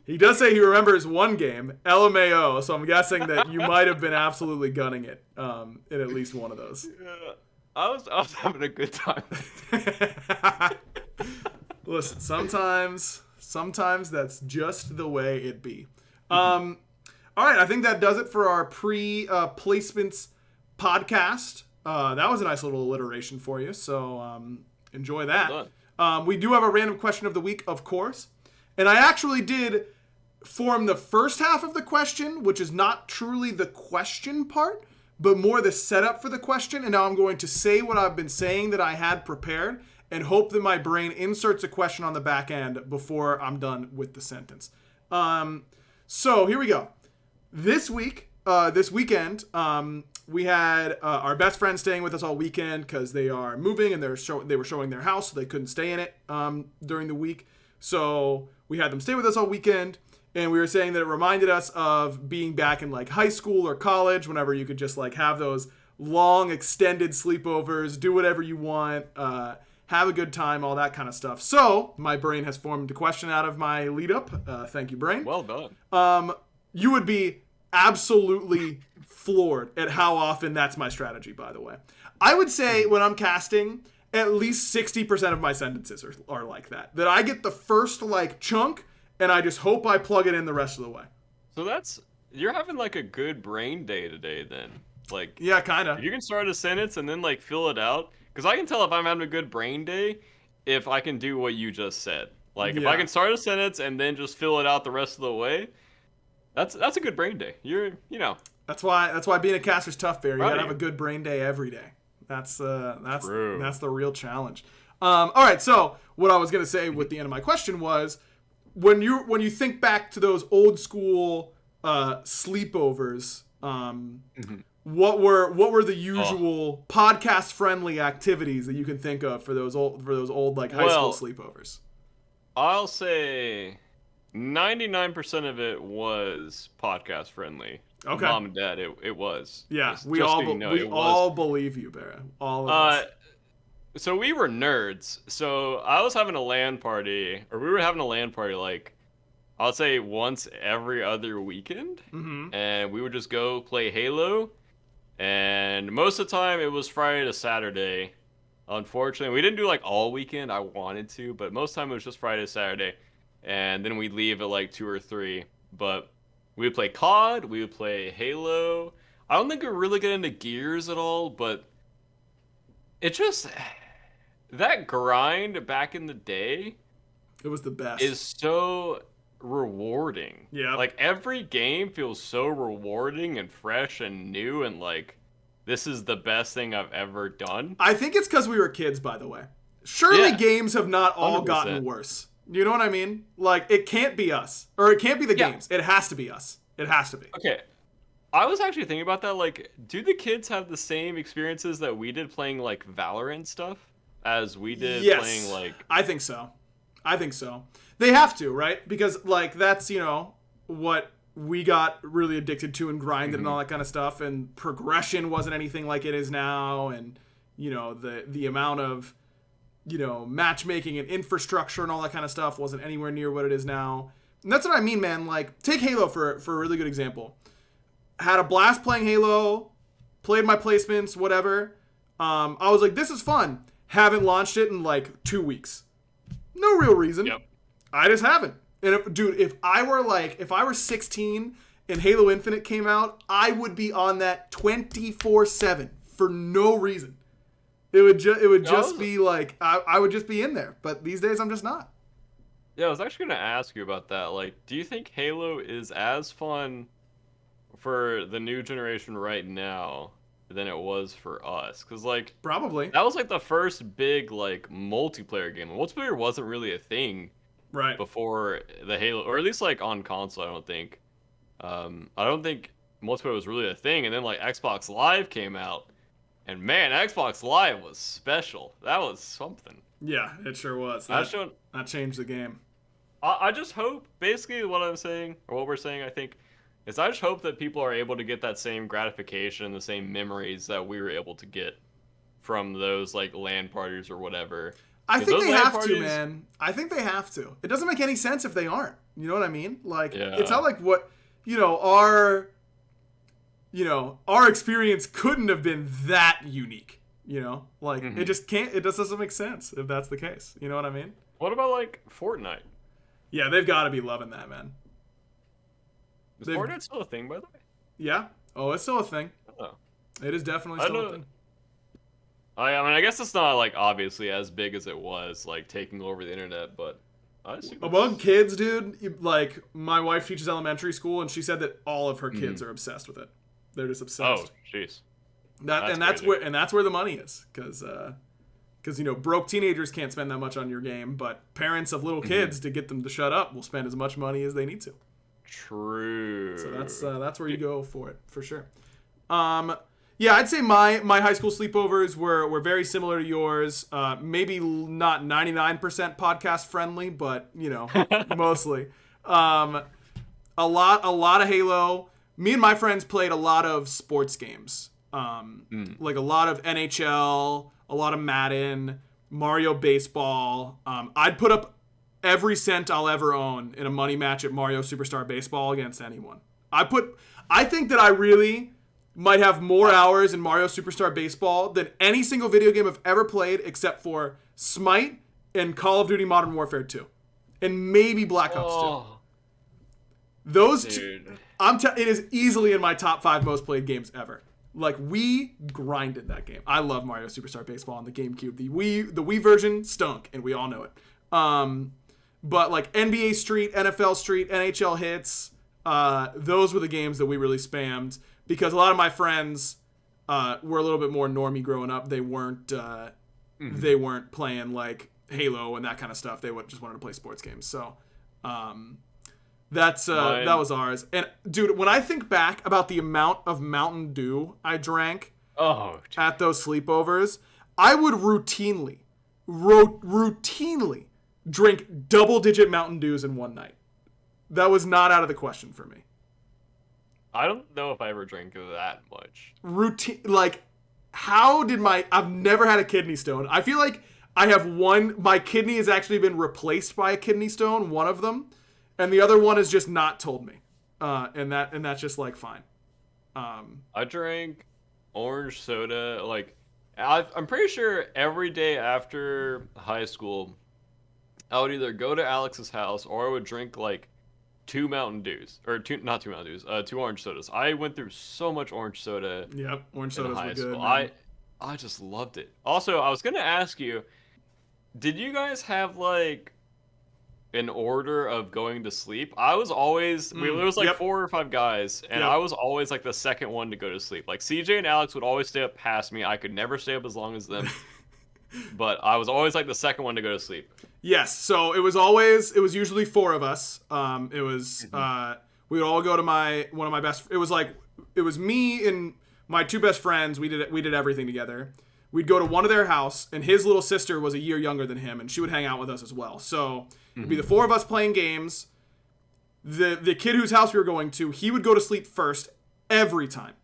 He does say he remembers one game, LMAO, so I'm guessing that you might have been absolutely gunning it in at least one of those. Yeah, I was having a good time. Listen, sometimes that's just the way it be. All right, I think that does it for our placements podcast. That was a nice little alliteration for you, so enjoy that. Well We do have a random question of the week, of course, and I actually did form the first half of the question, which is not truly the question part, but more the setup for the question. And now I'm going to say what I've been saying that I had prepared and hope that my brain inserts a question on the back end before I'm done with the sentence. So here we go. This weekend, we had our best friend staying with us all weekend because they are moving and they were showing their house, so they couldn't stay in it during the week. So we had them stay with us all weekend. And we were saying that it reminded us of being back in like high school or college, whenever you could just like have those long extended sleepovers, do whatever you want, have a good time, all that kind of stuff. So my brain has formed a question out of my lead up. Thank you, brain. Well done. You would be absolutely floored at how often that's my strategy, by the way. I would say when I'm casting, at least 60% of my sentences are like that. That I get the first like chunk, and I just hope I plug it in the rest of the way. So you're having like a good brain day today then. Like Yeah, kind of. you can start a sentence and then like fill it out. Because I can tell if I'm having a good brain day if I can do what you just said. Like if I Yeah. can start a sentence and then just fill it out the rest of the way, that's a good brain day. That's why being a caster's tough, Barry. You Proud gotta of have a you. good brain day every day. That's True. the real challenge. All right, so what I was gonna say with the end of my question was, when you think back to those old school sleepovers, what were the usual podcast friendly activities that you can think of for those old like high school Well, sleepovers? I'll say 99% of it was podcast friendly. Okay. Mom and dad, it was. Yeah, Just we so all you know, we it all was. believe you, Barry. All of us. So we were nerds. So I was having a LAN party, or we were having a LAN party like I would say once every other weekend, and we would just go play Halo. And most of the time it was Friday to Saturday. Unfortunately, we didn't do like all weekend. I wanted to, but most of the time it was just Friday to Saturday, and then we'd leave at like 2 or 3. But we would play COD, we would play Halo. I don't think we really get into Gears at all, but it just that grind back in the day It was the best. is so rewarding. Yep. Like every game feels so rewarding and fresh and new and like this is the best thing I've ever done. I think it's because we were kids, by the way. Surely Yeah. games have not all 100%. gotten worse. You know what I mean? Like, it can't be us. Or it can't be the Yeah. games. It has to be us. It has to be. Okay. I was actually thinking about that. Like, do the kids have the same experiences that we did playing like Valorant stuff as we did Yes. playing like I think so. They have to, right? Because, like, that's, what we got really addicted to and grinded and all that kind of stuff. And progression wasn't anything like it is now. And, the amount of, matchmaking and infrastructure and all that kind of stuff wasn't anywhere near what it is now. And that's what I mean, man. Like, take Halo for a really good example. Had a blast playing Halo, played my placements, whatever. I was like, this is fun. Haven't launched it in like 2 weeks. No real reason. Yep. I just haven't. And if I were 16 and Halo Infinite came out, I would be on that 24/7 for no reason. It would just be like I would just be in there. But these days I'm just not. Yeah, I was actually gonna ask you about that. Like, do you think Halo is as fun for the new generation right now than it was for us? Because like Probably. that was like the first big like multiplayer game. Multiplayer wasn't really a thing Right. before the Halo, or at least like on console. I don't think. I don't think multiplayer was really a thing. And then like Xbox Live came out, and man, Xbox Live was special. That was something. Yeah, it sure was. That changed the game. I just hope, basically, what I'm saying, or what we're saying, I think, is I just hope that people are able to get that same gratification, the same memories that we were able to get from those like LAN parties or whatever. I 'Cause think those they LAN have parties, to, man. I think they have to. It doesn't make any sense if they aren't. You know what I mean? Like, Yeah. it's not like what, our experience couldn't have been that unique. Like, it just can't, it just doesn't make sense if that's the case. You know what I mean? What about like Fortnite? Yeah, they've got to be loving that, man. Is Fortnite still a thing, by the way? Yeah. Oh, it's still a thing. Oh. It is definitely still a thing. I mean, I guess it's not like obviously as big as it was, like taking over the internet, but I assume among kids, dude, like my wife teaches elementary school, and she said that all of her kids are obsessed with it. They're just obsessed. Oh, jeez. That's where the money is, because broke teenagers can't spend that much on your game, but parents of little kids to get them to shut up will spend as much money as they need to. True. So that's where you go for it, for sure. Yeah, I'd say my high school sleepovers were very similar to yours. Maybe not 99% podcast friendly, but mostly. A lot of Halo. Me and my friends played a lot of sports games. Like a lot of NHL, a lot of Madden, Mario Baseball. I'd put up every cent I'll ever own in a money match at Mario Superstar Baseball against anyone. I think that I really might have more hours in Mario Superstar Baseball than any single video game I've ever played except for Smite and Call of Duty Modern Warfare 2. And maybe Black Ops 2. Those two, it is easily in my top 5 most played games ever. Like, we grinded that game. I love Mario Superstar Baseball on the GameCube. The Wii version stunk, and we all know it. But like NBA Street, NFL Street, NHL Hits, those were the games that we really spammed. Because a lot of my friends were a little bit more normie growing up. They weren't playing like Halo and that kind of stuff. They just wanted to play sports games. So that was ours. And dude, when I think back about the amount of Mountain Dew I drank at those sleepovers, I would routinely drink double-digit Mountain Dews in one night. That was not out of the question for me. I don't know if I ever drank that much. I've never had a kidney stone. I feel like I have my kidney has actually been replaced by a kidney stone, one of them, and the other one has just not told me. And that's just like fine. I drank orange soda, like, I'm pretty sure every day after high school, I would either go to Alex's house or I would drink like 2 Mountain Dews, or not 2 Mountain Dews, 2 orange sodas. I went through so much orange soda. Yep, orange sodas were good. I just loved it. Also, I was gonna ask you, did you guys have like an order of going to sleep? I was always there was like 4 or 5 guys, and I was always like the second one to go to sleep. Like CJ and Alex would always stay up past me. I could never stay up as long as them. But I was always like the second one to go to sleep. Yes, so it was usually 4 of us. We would all go to one of my best. It was me and my 2 best friends. We did everything together. We'd go to one of their house, and his little sister was a year younger than him, and she would hang out with us as well. So it'd be the 4 of us playing games. The kid whose house we were going to, he would go to sleep first every time,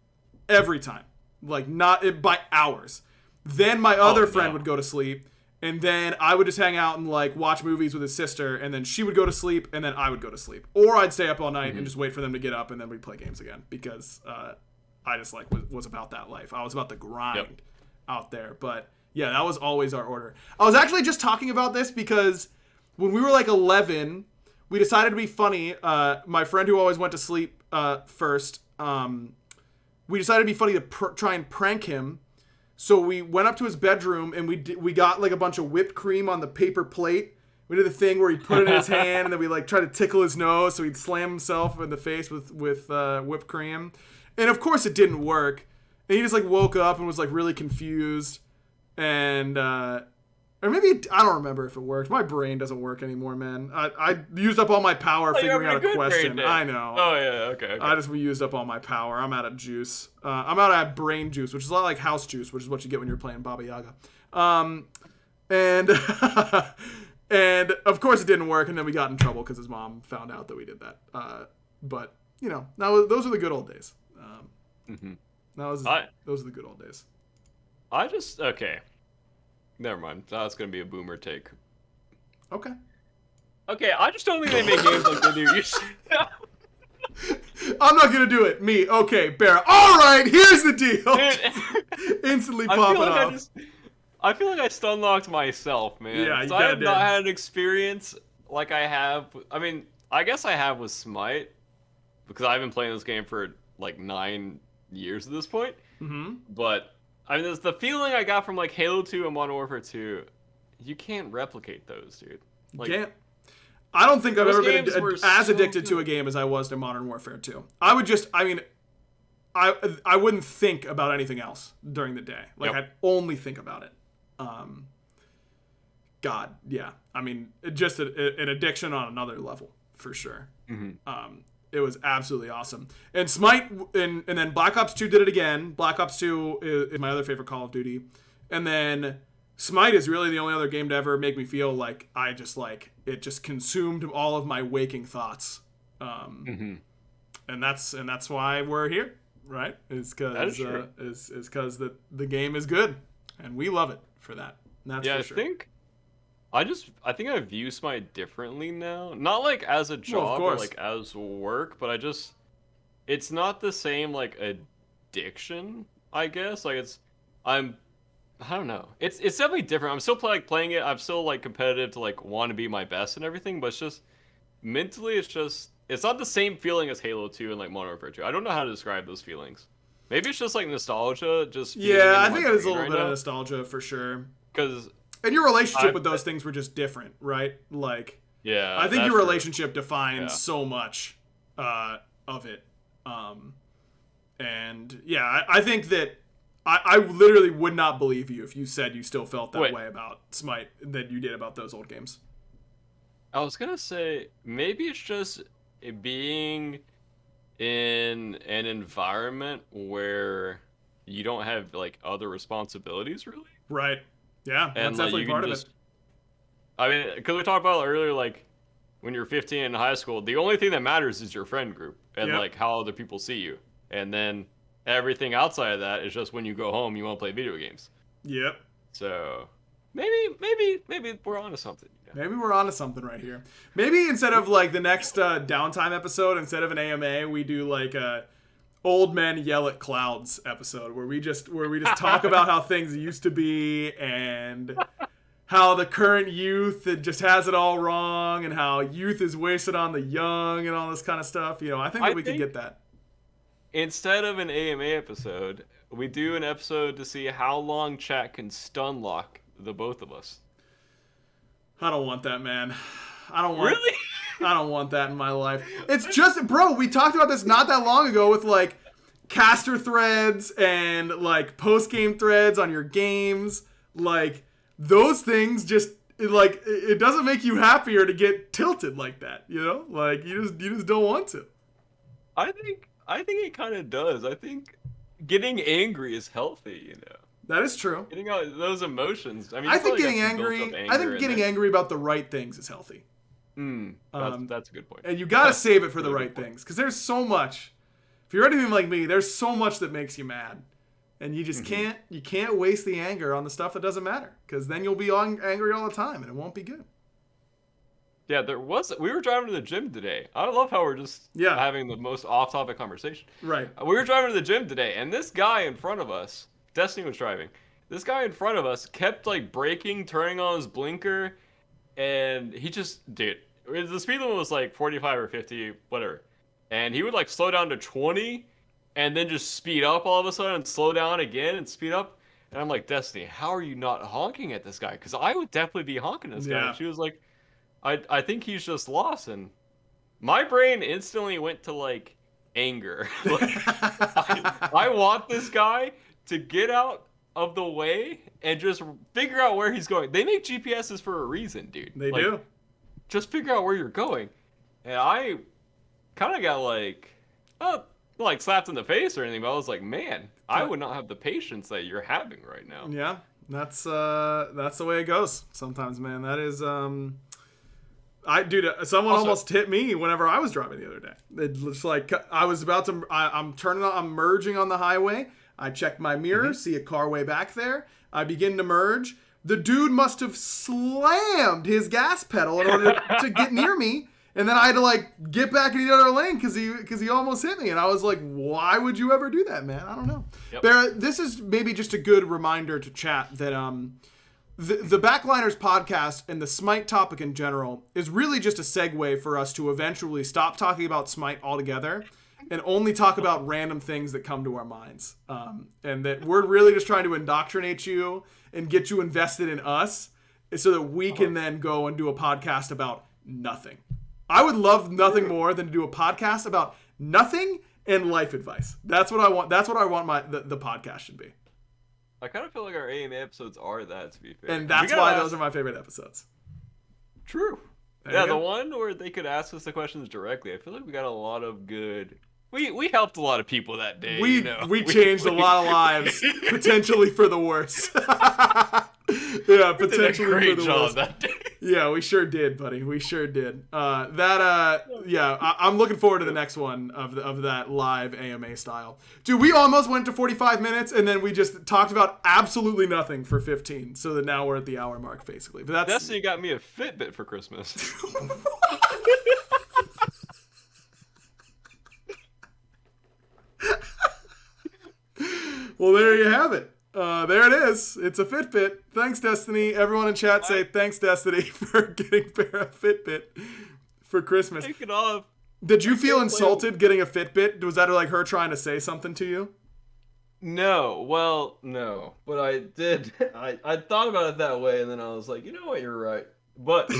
like not by hours. Then my other friend would go to sleep, and then I would just hang out and like watch movies with his sister, and then she would go to sleep, and then I would go to sleep. Or I'd stay up all night and just wait for them to get up, and then we'd play games again, because I just like was about that life. I was about the grind out there. But yeah, that was always our order. I was actually just talking about this because when we were like 11, we decided to be funny. My friend who always went to sleep first, we decided to be funny to try and prank him. So we went up to his bedroom and we got like a bunch of whipped cream on the paper plate. We did the thing where he put it in his hand and then we like tried to tickle his nose so he'd slam himself in the face with whipped cream. And of course it didn't work. And he just like woke up and was like really confused. And or maybe I don't remember if it worked. My brain doesn't work anymore, man. I used up all my power figuring out a question. I know. Oh yeah, okay. I just used up all my power. I'm out of juice. I'm out of brain juice, which is a lot like house juice, which is what you get when you're playing Baba Yaga. And and of course it didn't work, and then we got in trouble because his mom found out that we did that. But you know, those are the good old days. Those are the good old days. Okay. Never mind. That's gonna be a boomer take. Okay. Okay, I just don't think they make games like they do. I'm not gonna do it. Me. Okay, Bear. All right. Here's the deal. Instantly pop it off. I feel like I stun-locked myself, man. Yeah, so I have not had an experience like I have. I mean, I guess I have with Smite because I've been playing this game for like 9 years at this point. But I mean, there's the feeling I got from like Halo 2 and Modern Warfare 2. You can't replicate those, dude. Like, you can't. I don't think I've ever been as addicted to a game as I was to Modern Warfare 2. I wouldn't think about anything else during the day. Like, I'd only think about it. God, yeah. I mean, just an addiction on another level, for sure. It was absolutely awesome. And Smite, and then Black Ops 2 did it again. Black Ops 2 is my other favorite Call of Duty. And then Smite is really the only other game to ever make me feel like it just consumed all of my waking thoughts. And that's why we're here, right? It's because the game is good, and we love it for that. And that's for sure. I think I view Smite differently now. Not like as a job or like as work, but it's not the same like addiction, I guess. Like I don't know. It's definitely different. I'm still playing it. I'm still like competitive to like want to be my best and everything, but it's just mentally it's not the same feeling as Halo 2 and like Modern Warfare 2. I don't know how to describe those feelings. Maybe it's just like nostalgia, I think it is a little bit of nostalgia for sure. And your relationship with those things were just different, right? Like, yeah, I think your relationship defines so much of it. And yeah, I think that I literally would not believe you if you said you still felt that way about Smite that you did about those old games. I was gonna say maybe it's just being in an environment where you don't have like other responsibilities, really. Right. Yeah, that's definitely part of it. I mean, because we talked about earlier, like when you're 15 in high school, the only thing that matters is your friend group and like how other people see you, and then everything outside of that is just when you go home, you want to play video games. Yep. So maybe we're onto something. Yeah. Maybe we're onto something right here. Maybe instead of like the next downtime episode, instead of an AMA, we do like a old men yell at clouds episode where we just talk about how things used to be and how the current youth it just has it all wrong and how youth is wasted on the young and all this kind of stuff. You know, I think we could get that. Instead of an AMA episode, we do an episode to see how long chat can stun lock the both of us. I don't want that, man. I don't want that in my life. It's just, bro, we talked about this not that long ago with like caster threads and like post-game threads on your games. Like those things just it doesn't make you happier to get tilted like that, you know? Like you just don't want to. I think it kind of does. I think getting angry is healthy, you know. That is true. Getting out those emotions. I mean, I think getting angry about the right things is healthy. That's a good point. And you gotta save it for the right things, because there's so much. If you're anything like me, there's so much that makes you mad, and you just can't waste the anger on the stuff that doesn't matter, because then you'll be angry all the time, and it won't be good. Yeah, we were driving to the gym today. I love how we're just having the most off-topic conversation. Right. We were driving to the gym today, and this guy in front of us, Destiny was driving. This guy in front of us kept like braking, turning on his blinker, and he just the speed limit was like 45 or 50, whatever. And he would like slow down to 20 and then just speed up all of a sudden and slow down again and speed up. And I'm like, Destiny, how are you not honking at this guy? Because I would definitely be honking at this guy. Yeah. And she was like, I think he's just lost. And my brain instantly went to like anger. Like, I want this guy to get out of the way and just figure out where he's going. They make GPSs for a reason, dude. They like, do. Just figure out where you're going. And I kind of got like slapped in the face or anything, but I was like, man, I would not have the patience that you're having right now. Yeah, that's the way it goes sometimes, man. That is someone also, almost hit me whenever I was driving the other day. It's like I was about to I'm merging on the highway. I check my mirror, see a car way back there. I begin to merge. The dude must have slammed his gas pedal in order to get near me. And then I had to like get back in the other lane because he almost hit me. And I was like, why would you ever do that, man? I don't know. Yep. Barrett, this is maybe just a good reminder to chat that the Backliners podcast and the Smite topic in general is really just a segue for us to eventually stop talking about Smite altogether and only talk about random things that come to our minds. And that we're really just trying to indoctrinate you and get you invested in us so that we can then go and do a podcast about nothing. I would love nothing more than to do a podcast about nothing and life advice. That's what I want. That's what I want the podcast should be. I kind of feel like our AMA episodes are that, to be fair. And that's why those are my favorite episodes. True. Yeah, the one where they could ask us the questions directly. I feel like we got a lot of good... We helped a lot of people that day. We changed a lot of lives, potentially for the worse. Yeah, potentially for the worse. That day. Yeah, we sure did, buddy. We sure did. I'm looking forward to the next one of that live AMA style. Dude, we almost went to 45 minutes, and then we just talked about absolutely nothing for 15. So that now we're at the hour mark, basically. But that's Destiny got me a Fitbit for Christmas. Well, there you have it. There it is. It's a Fitbit. Thanks, Destiny. Everyone in chat say thanks, Destiny, for getting Bear a Fitbit for Christmas. Take it off. Did you feel insulted getting a Fitbit? Was that like her trying to say something to you? No. Well, no. But I did. I thought about it that way, and then I was like, you know what, you're right. But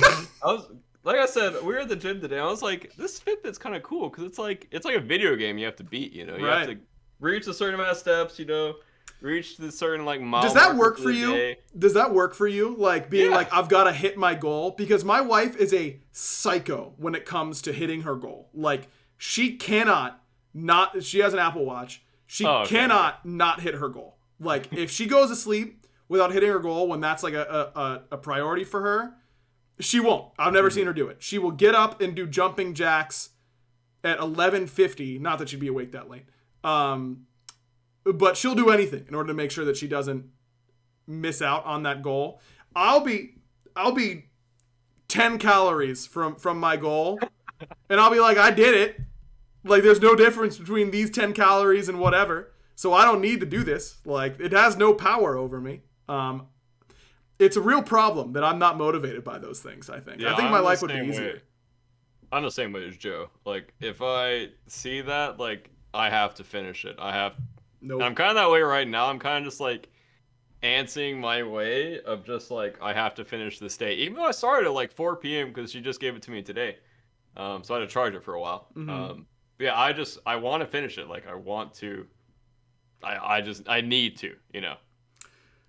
like I said, we were at the gym today. I was like, this Fitbit's kind of cool because it's like a video game you have to beat. You have to reach a certain amount of steps. Reach the certain like mile. Does that work for you? Day. Does that work for you? Like being like, I've got to hit my goal? Because my wife is a psycho when it comes to hitting her goal. Like she cannot not. She has an Apple Watch. She cannot not hit her goal. Like if she goes to sleep without hitting her goal when that's like a priority for her, she won't. I've never seen her do it. She will get up and do jumping jacks at 11:50. Not that she'd be awake that late. But she'll do anything in order to make sure that she doesn't miss out on that goal. I'll be 10 calories from my goal, and I'll be like, I did it. Like, there's no difference between these 10 calories and whatever, so I don't need to do this. Like, it has no power over me. It's a real problem that I'm not motivated by those things, I think. I think my life would be easier. I'm the same way as Joe. Like, if I see that, like, I have to finish it. Nope. I'm kind of that way right now. I'm kind of just like antsing my way of just like I have to finish this day. Even though I started at like 4 p.m. because she just gave it to me today, so I had to charge it for a while. Mm-hmm. But yeah, I want to finish it. Like I want to. I need to.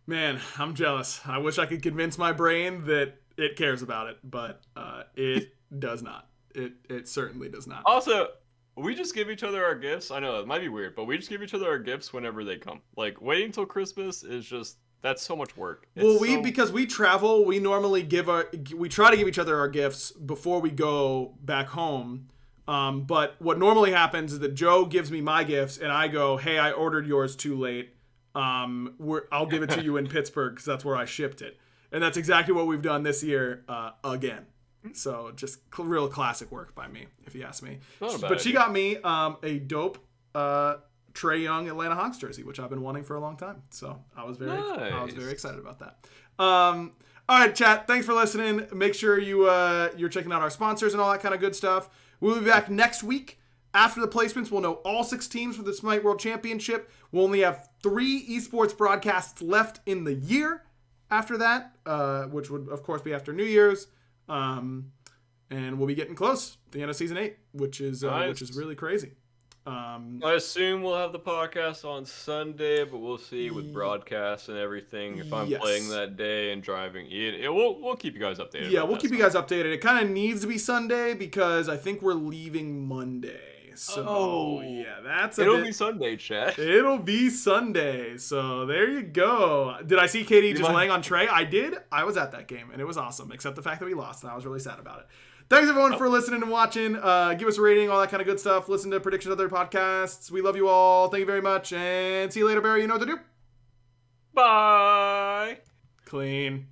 Man, I'm jealous. I wish I could convince my brain that it cares about it, but it does not. It certainly does not. Also, we just give each other our gifts. I know it might be weird, but we just give each other our gifts whenever they come. Like waiting until Christmas is just that's so much work. Because we travel, we normally we try to give each other our gifts before we go back home. But what normally happens is that Joe gives me my gifts and I go, "Hey, I ordered yours too late. I'll give it to you in Pittsburgh because that's where I shipped it." And that's exactly what we've done this year again. So just real classic work by me, if you ask me. But she got me a dope Trae Young Atlanta Hawks jersey, which I've been wanting for a long time. So I was very excited about that. All right, chat. Thanks for listening. Make sure you're checking out our sponsors and all that kind of good stuff. We'll be back next week After the placements, we'll know all 6 teams for the Smite World Championship. We'll only have 3 esports broadcasts left in the year after that, which would, of course, be after New Year's. And we'll be getting close to the end of Season 8, which is really crazy. I assume we'll have the podcast on Sunday, but we'll see with broadcasts and everything. If I'm playing that day and driving, we'll keep you guys updated. Yeah, we'll keep you guys updated. It kind of needs to be Sunday because I think we're leaving Monday. So yeah, it'll be Sunday, chat. It'll be Sunday. So there you go. Did I see KD just laying on Trey? I did. I was at that game and it was awesome, except the fact that we lost. And I was really sad about it. Thanks everyone for listening and watching. Give us a rating, all that kind of good stuff. Listen to predictions of other podcasts. We love you all. Thank you very much. And see you later, Barry. You know what to do. Bye. Clean.